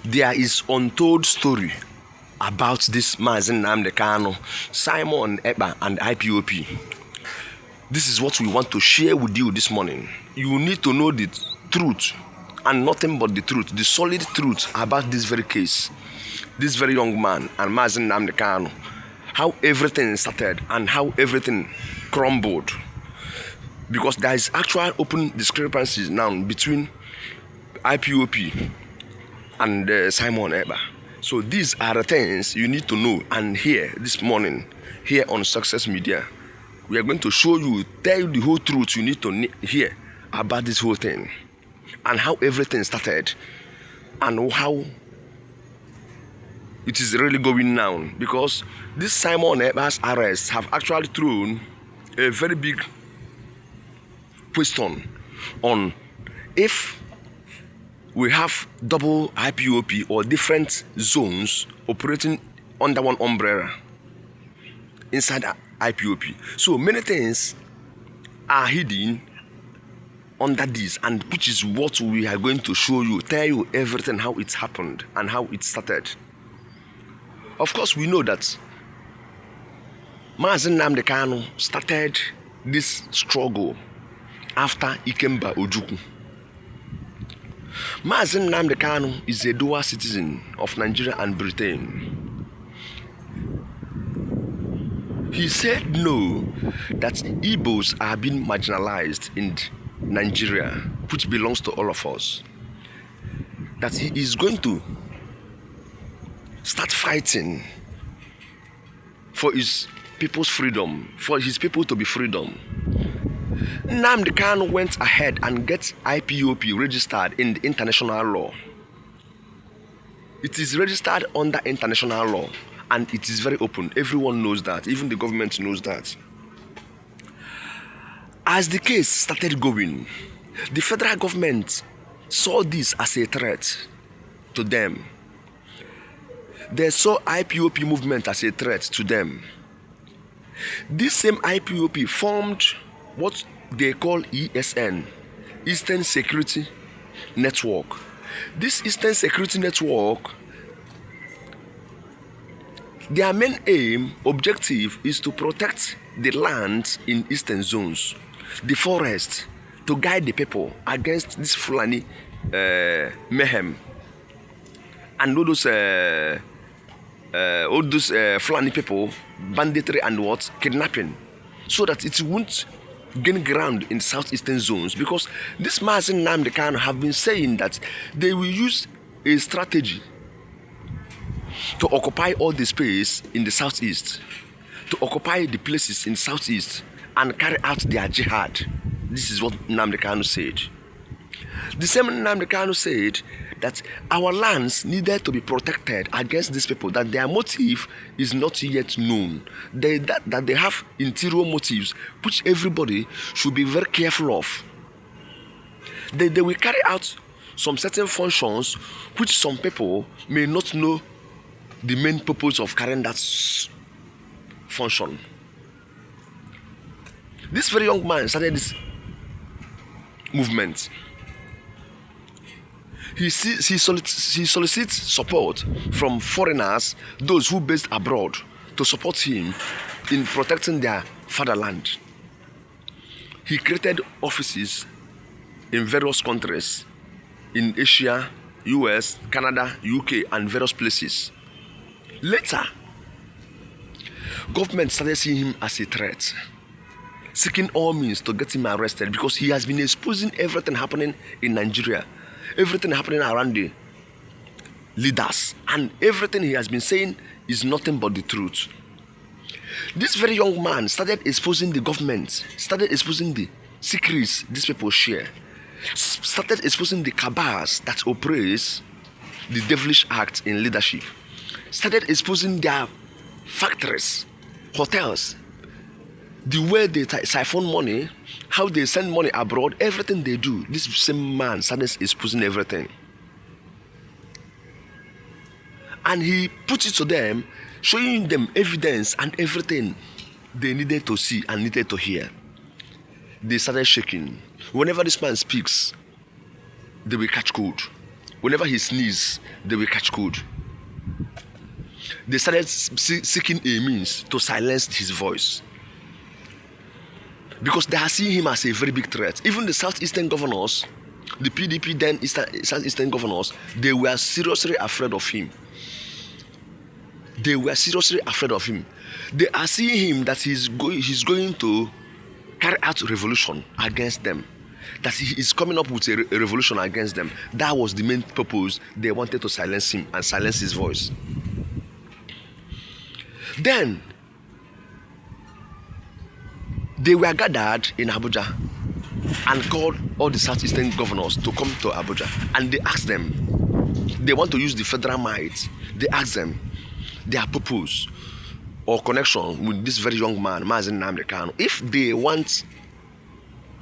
there is untold story about this Mazi Nnamdi Kanu, Simon Ekpa and IPOB. This is what we want to share with you this morning. You need to know the truth and nothing but the truth, the solid truth about this very case, this very young man and Mazi Nnamdi Kanu, how everything started and how everything crumbled. Because there is actual open discrepancies now between IPOB and Simon Ekpa. So these are the things you need to know and hear this morning here on Success Media. We are going to show you, tell you the whole truth you need to hear about this whole thing and how everything started and how it is really going now. Because this Simon Ekpa's arrest have actually thrown a very big question on if we have double IPOB or different zones operating under one umbrella inside IPOB. So many things are hidden under this, and which is what we are going to show you, tell you everything, how it happened and how it started. Of course, we know that Mazi Nnamdi Kanu started this struggle after Ikemba Ojukwu. Mazi Nnamdi Kanu is a dual citizen of Nigeria and Britain. He said no, that Igbos are being marginalized in Nigeria, which belongs to all of us. That he is going to start fighting for his people's freedom, for his people to be freedom. Nnamdi Kanu went ahead and get IPOB registered in the international law. It is registered under international law and it is very open. Everyone knows that, even the government knows that. As the case started going, the federal government saw this as a threat to them. They saw IPOB movement as a threat to them. This same IPOB formed what they call ESN, Eastern Security Network. This Eastern Security Network, their main aim, objective is to protect the land in eastern zones, the forest, to guide the people against this Fulani mayhem and all those Fulani people, banditry and what, kidnapping, so that it won't gain ground in southeastern zones. Because this Mazi Nnamdi Kanu have been saying that they will use a strategy to occupy all the space in the southeast, to occupy the places in southeast and carry out their jihad. This is what Nnamdi Kanu said. The same Nnamdi Kanu said that our lands needed to be protected against these people, that their motive is not yet known, that they have interior motives which everybody should be very careful of. They will carry out some certain functions which some people may not know the main purpose of carrying that function. This very young man started this movement. He solicits support from foreigners, those who based abroad, to support him in protecting their fatherland. He created offices in various countries, in Asia, US, Canada, UK, and various places. Later, government started seeing him as a threat, seeking all means to get him arrested, because he has been exposing everything happening in Nigeria, everything happening around the leaders, and everything he has been saying is nothing but the truth. This very young man started exposing the government, started exposing the secrets these people share, started exposing the cabals that operates the devilish act in leadership, started exposing their factories, hotels, the way they siphon money, how they send money abroad, everything they do. This same man started exposing everything. And he put it to them, showing them evidence and everything they needed to see and needed to hear. They started shaking. Whenever this man speaks, they will catch cold. Whenever he sneezes, they will catch cold. They started seeking a means to silence his voice, because they are seeing him as a very big threat. Even the southeastern governors, the PDP then southeastern governors, they were seriously afraid of him. They were seriously afraid of him. They are seeing him that he's going to carry out revolution against them. That he is coming up with a revolution against them. That was the main purpose. They wanted to silence him and silence his voice. Then they were gathered in Abuja and called all the southeastern governors to come to Abuja, and they asked them, they want to use the federal might. They asked them their purpose or connection with this very young man, Mazi Nnamdi Kanu. If they want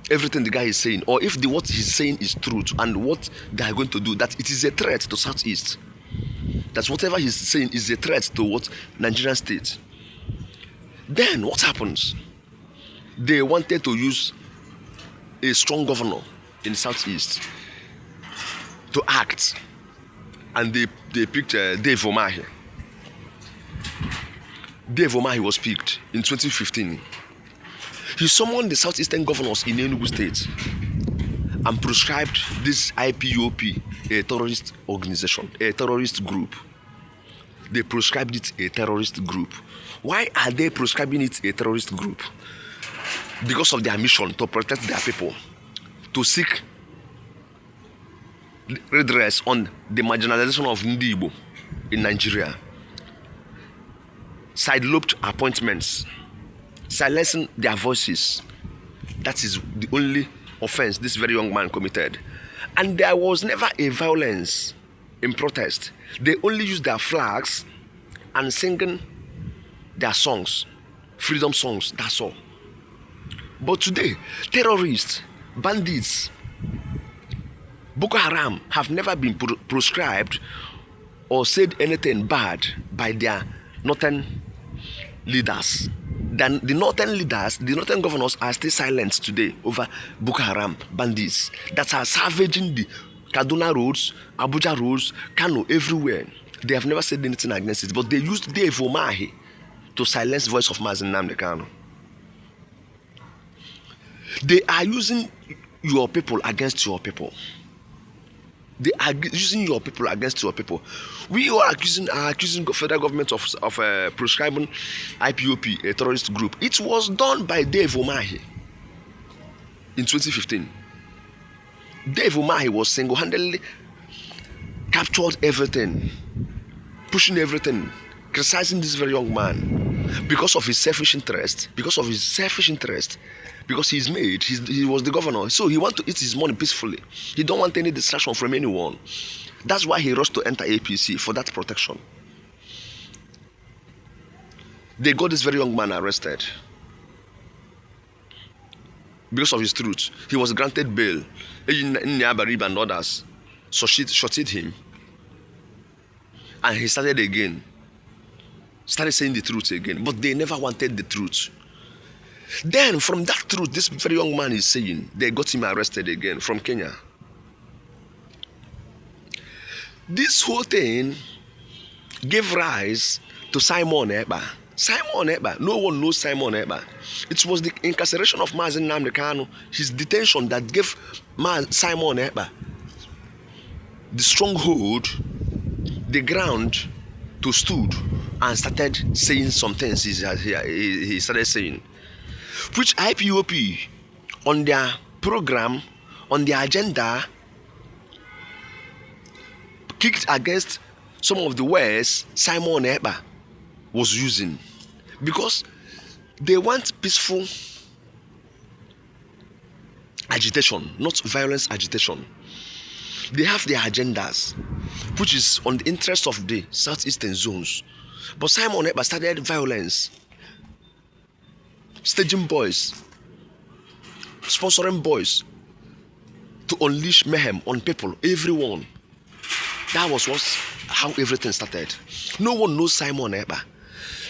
everything the guy is saying, or if what he's saying is truth and what they are going to do, that it is a threat to Southeast. That whatever he's saying is a threat to what Nigerian state. Then what happens? They wanted to use a strong governor in Southeast to act, and they picked Dave Umahi. Dave Umahi was picked in 2015. He summoned the southeastern governors in Enugu State and prescribed this IPOB, a terrorist organization, a terrorist group. They prescribed it a terrorist group. Why are they prescribing it a terrorist group? Because of their mission to protect their people, to seek redress on the marginalization of Ndi Igbo in Nigeria. Side-loped appointments, silencing their voices. That is the only offense this very young man committed. And there was never a violence in protest. They only used their flags and singing their songs, freedom songs, that's all. But today, terrorists, bandits, Boko Haram have never been proscribed or said anything bad by their northern leaders. Then the northern leaders, the northern governors are still silent today over Boko Haram bandits that are savaging the Kaduna roads, Abuja roads, Kano, everywhere. They have never said anything against it, but they used Dave Umahi to silence the voice of Mazi Nnamdi Kanu. They are using your people against your people. They are using your people against your people. We are accusing the federal government of prescribing IPOB, a terrorist group. It was done by Dave Umahi in 2015. Dave Umahi was single-handedly captured everything, pushing everything, criticizing this very young man because of his selfish interest. Because he was the governor, so he wants to eat his money peacefully. He don't want any distraction from anyone. That's why he rushed to enter APC, for that protection. They got this very young man arrested because of his truth. He was granted bail. Nnabdi and others shot him, and he started saying the truth again. But they never wanted the truth. Then from that truth this very young man is saying, they got him arrested again from Kenya. This whole thing gave rise to Simon Ekpa. Simon Ekpa, no one knows Simon Ekpa. It was the incarceration of Mazi Nnamdi Kanu, his detention, that gave Simon Ekpa the stronghold, the ground to stood and started saying some things he started saying, which IPOB on their program, on their agenda, kicked against some of the words Simon Ekpa was using, because they want peaceful agitation, not violence agitation. They have their agendas, which is on the interest of the southeastern zones. But Simon Ekpa started violence, staging boys, sponsoring boys to unleash mayhem on people, everyone. That was how everything started. No one knows Simon Ekpa.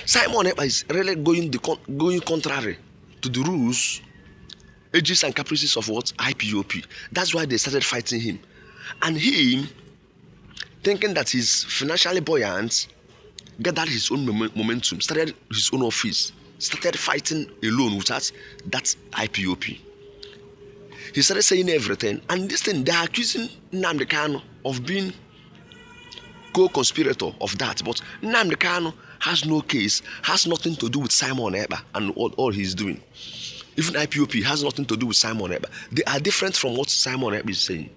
Simon Ekpa is really going contrary to the rules, ages and caprices of what? IPOB. That's why they started fighting him. And him thinking that he's financially buoyant, gathered his own momentum, started his own office, started fighting alone without that IPOB. He started saying everything, and this thing, they're accusing Nnamdi Kanu of being co-conspirator of that. But Nnamdi Kanu has no case, has nothing to do with Simon Ekpa and all he's doing. Even IPOB has nothing to do with Simon Ekpa. They are different from what Simon Ekpa is saying.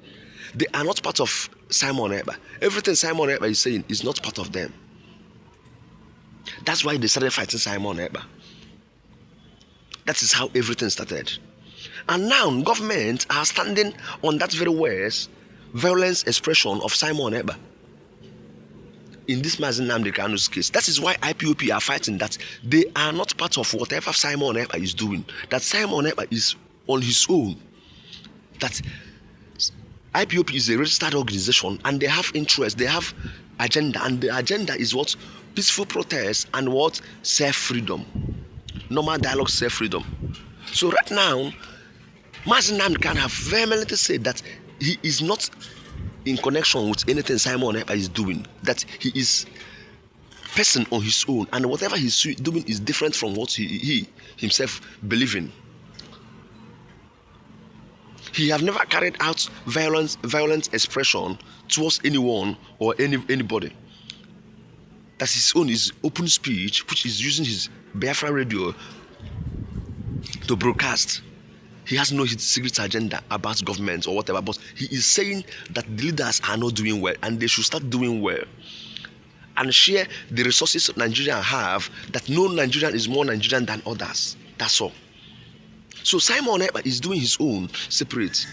They are not part of Simon Ekpa. Everything Simon Ekpa is saying is not part of them. That's why they started fighting Simon Ekpa. That is how everything started. And now government are standing on that very worst violence expression of Simon Ekpa in this Mazi Nnamdi Kanu's case. That is why IPOB are fighting that they are not part of whatever Simon Ekpa is doing. That Simon Ekpa is on his own. That IPOB is a registered organization and they have interest, they have agenda, and the agenda is what? Peaceful protest and what? Self-freedom. Normal dialogue, self-freedom. So right now, Mazi Nnamdi Kanu have vehemently said that he is not in connection with anything Simon Ekpa is doing, that he is person on his own, and whatever he's doing is different from what he himself believes in. He have never carried out violent expression towards anyone or anybody. That his own is open speech, which is using his Biafra radio to broadcast. He has no secret agenda about government or whatever, but he is saying that the leaders are not doing well and they should start doing well and share the resources Nigerians have, that no Nigerian is more Nigerian than others. That's all. So Simon Ekpa is doing his own separate.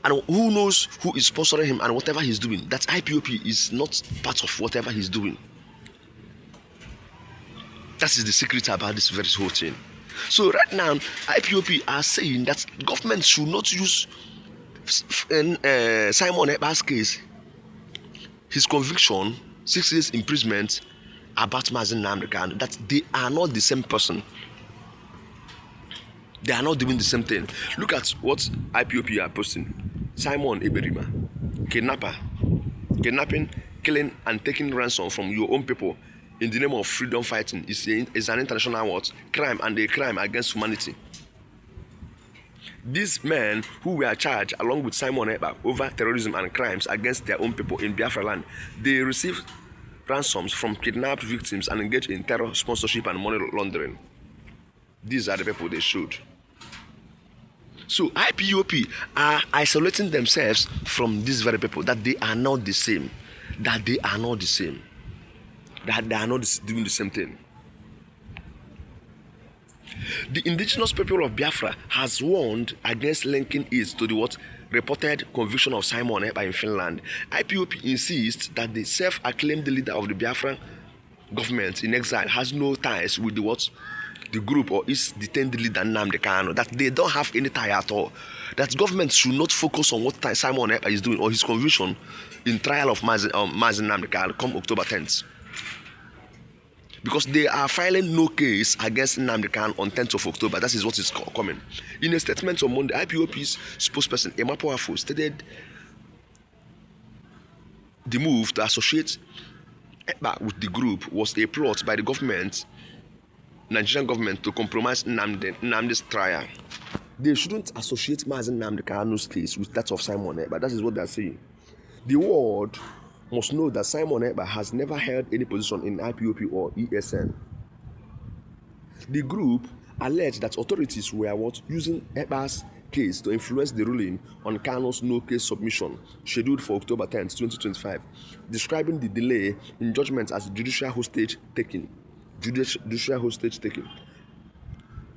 And who knows who is sponsoring him and whatever he's doing. That IPOB is not part of whatever he's doing. That is the secret about this very whole thing. So right now, IPOB are saying that government should not use Simon Ekpa's case, his conviction, 6 years imprisonment about Mazi Nnamdi Kanu, that they are not the same person. They are not doing the same thing. Look at what IPOB are posting. Simon Ekpa, kidnapping, killing, and taking ransom from your own people in the name of freedom fighting is an international what? Crime, and a crime against humanity. These men who were charged along with Simon Ekpa over terrorism and crimes against their own people in Biafra land, they received ransoms from kidnapped victims and engaged in terror sponsorship and money laundering. These are the people they showed. So IPOB are isolating themselves from these very people, that they are not the same. That they are not the same. That they are not doing the same thing. The indigenous people of Biafra has warned against linking it to the what reported conviction of Simon Ekpa in Finland. IPOB insists that the self-acclaimed leader of the Biafran government in exile has no ties with the what? The group or its detained leader Nnamdi Kanu. That they don't have any tie at all. That government should not focus on what Simon Ekpa is doing or his conviction in trial of Mazi Nnamdi Kanu come October 10th. Because they are filing no case against Nnamdi Kanu on 10th of October. That is what is coming. In a statement on Monday, IPOB's spokesperson Emma Powerful stated the move to associate Ekpa with the group was a plot by the government, Nigerian government, to compromise Nnamdi's trial. They shouldn't associate Mazi Nnamdi Kanu's case with that of Simon Ekpa. That is what they are saying. The world must know that Simon Ekpa has never held any position in IPOB or ESN. The group alleged that authorities were using Ekpa's case to influence the ruling on Kanu's no-case submission scheduled for October 10, 2025, describing the delay in judgment as judicial hostage taking.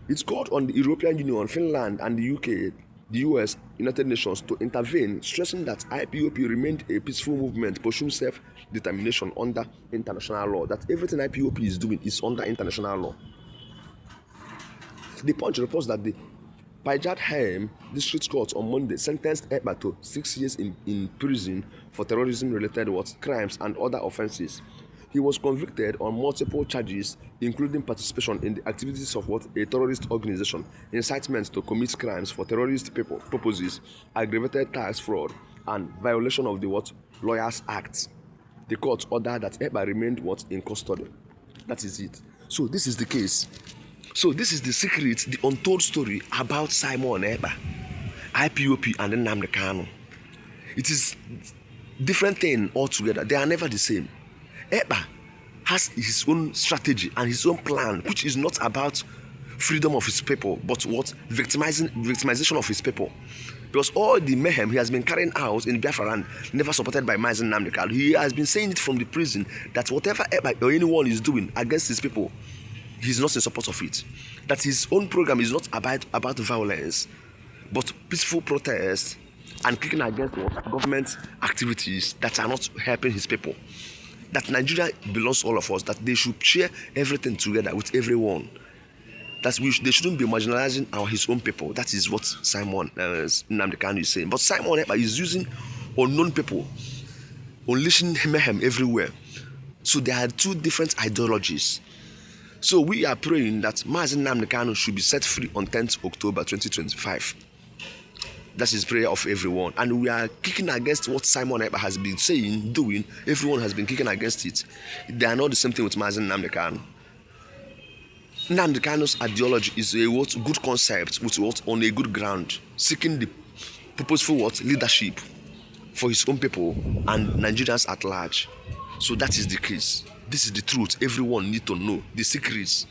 It called on the European Union, Finland, and the UK, the US, United Nations to intervene, stressing that IPOB remained a peaceful movement pursuing self-determination under international law. That everything IPOB is doing is under international law. The Punch reports that the Pajadheim District Court on Monday sentenced Ekpa to 6 years in prison for terrorism-related crimes and other offences. He was convicted on multiple charges, including participation in the activities of a terrorist organization, incitement to commit crimes for terrorist purposes, aggravated tax fraud, and violation of the Lawyers Act. the court ordered that Ekpa remained what? In custody. That is it. So this is the case. So this is the secret, the untold story about Simon Ekpa, IPOB and Nnamdi Kanu. It is different thing altogether. They are never the same. Ekpa has his own strategy and his own plan, which is not about freedom of his people, but what? Victimization of his people. Because all the mayhem he has been carrying out in Biafra land, never supported by Mazi Nnamdi Kanu, he has been saying it from the prison that whatever Ekpa or anyone is doing against his people, he's not in support of it. That his own program is not about violence, but peaceful protest and kicking against what? Government activities that are not helping his people. That Nigeria belongs to all of us, that they should share everything together with everyone. That they shouldn't be marginalizing his own people. That is what Simon Nnamdi Kanu is saying. But Simon Ekpa is using unknown people, unleashing mayhem everywhere. So there are two different ideologies. So we are praying that Mazi Nnamdi Kanu should be set free on 10th October 2025. That's his prayer of everyone. And we are kicking against what Simon Ekpa has been saying, doing. Everyone has been kicking against it. They are not the same thing with Mazi Nnamdi Kanu. Nnamdi Kanu's ideology is a good concept with on a good ground, seeking the purposeful leadership for his own people and Nigerians at large. So that is the case. This is the truth. Everyone need to know the secrets.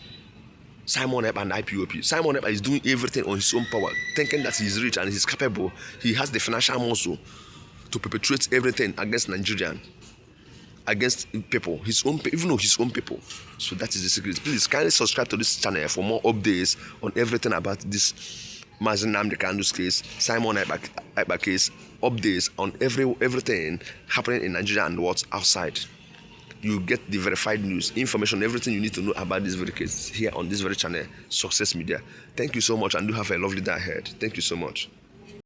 Simon Ekpa and IPOB. Simon Ekpa is doing everything on his own power, thinking that he is rich and he is capable. He has the financial muscle to perpetrate everything against Nigerian, against people, his own, even his own people. So that is the secret. Please kindly subscribe to this channel for more updates on everything about this Mazi Nnamdi Kanu's case, Simon Ekpa case, updates on everything happening in Nigeria and what's outside. You get the verified news, information, everything you need to know about this very case here on this very channel, Success Media. Thank you so much and do have a lovely day ahead. Thank you so much.